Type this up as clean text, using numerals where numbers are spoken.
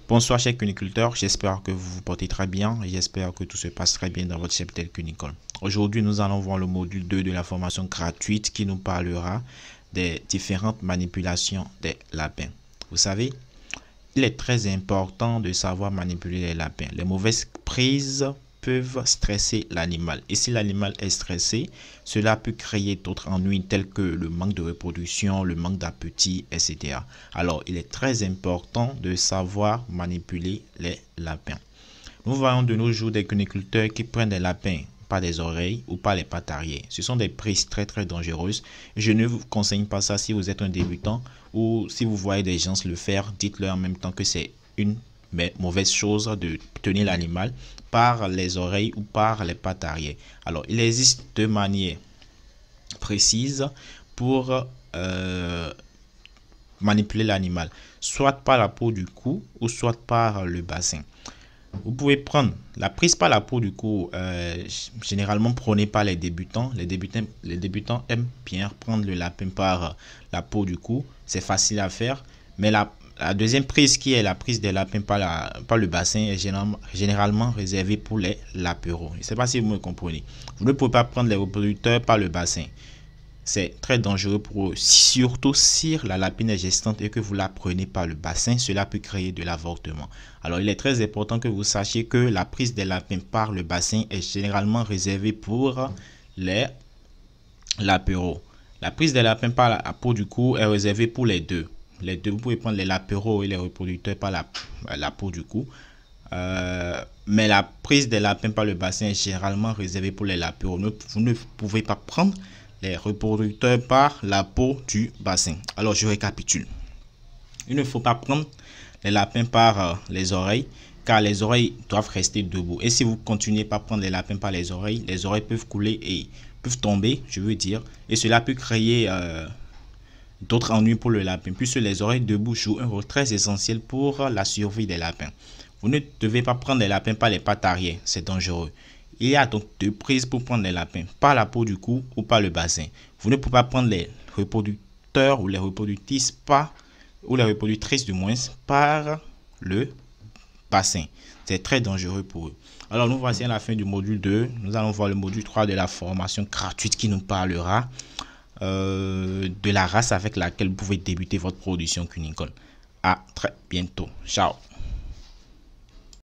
Bonsoir chers cuniculteurs, j'espère que vous vous portez très bien et j'espère que tout se passe très bien dans votre cheptel cunicole. Aujourd'hui, nous allons voir le module 2 de la formation gratuite qui nous parlera des différentes manipulations des lapins. Vous savez, il est très important de savoir manipuler les lapins. Les mauvaises prises peuvent stresser l'animal. Et si l'animal est stressé, cela peut créer d'autres ennuis tels que le manque de reproduction, le manque d'appétit, etc. Alors, il est très important de savoir manipuler les lapins. Nous voyons de nos jours des cuniculteurs qui prennent des lapins par les oreilles ou par les pattes arrière. Ce sont des prises très dangereuses. Je ne vous conseille pas ça si vous êtes un débutant ou si vous voyez des gens le faire, dites-leur en même temps que c'est une mauvaise chose de tenir l'animal par les oreilles ou par les pattes arrière. Alors, il existe deux manières précises pour manipuler l'animal, soit par la peau du cou ou soit par le bassin. Vous pouvez prendre la prise par la peau du cou, généralement prônée par les débutants. Les débutants aiment bien prendre le lapin par la peau du cou. C'est facile à faire. Mais la deuxième prise, qui est la prise des lapins par le bassin, est généralement réservée pour les lapereaux. Je ne sais pas si vous me comprenez. Vous ne pouvez pas prendre les reproducteurs par le bassin. C'est très dangereux pour eux, surtout si la lapine est gestante et que vous la prenez par le bassin, cela peut créer de l'avortement. Alors, il est très important que vous sachiez que la prise des lapins par le bassin est généralement réservée pour les lapereaux. La prise des lapins par la peau du cou est réservée pour les deux. Vous pouvez prendre les lapereaux et les reproducteurs par la peau du cou. Mais la prise des lapins par le bassin est généralement réservée pour les lapereaux. Vous ne pouvez pas prendre les reproducteurs par la peau du bassin. Alors, je récapitule. Il ne faut pas prendre les lapins par les oreilles, car les oreilles doivent rester debout. Et si vous continuez par prendre les lapins par les oreilles peuvent couler et peuvent tomber, je veux dire. Et cela peut créer d'autres ennuis pour le lapin, puisque les oreilles debout jouent un rôle très essentiel pour la survie des lapins. Vous ne devez pas prendre les lapins par les pattes arrière, c'est dangereux. Il y a donc deux prises pour prendre les lapins, par la peau du cou ou par le bassin. Vous ne pouvez pas prendre les reproducteurs ou les reproductrices du moins par le bassin. C'est très dangereux pour eux. Alors, nous voici à la fin du module 2. Nous allons voir le module 3 de la formation gratuite qui nous parlera de la race avec laquelle vous pouvez débuter votre production cunicole. À très bientôt. Ciao.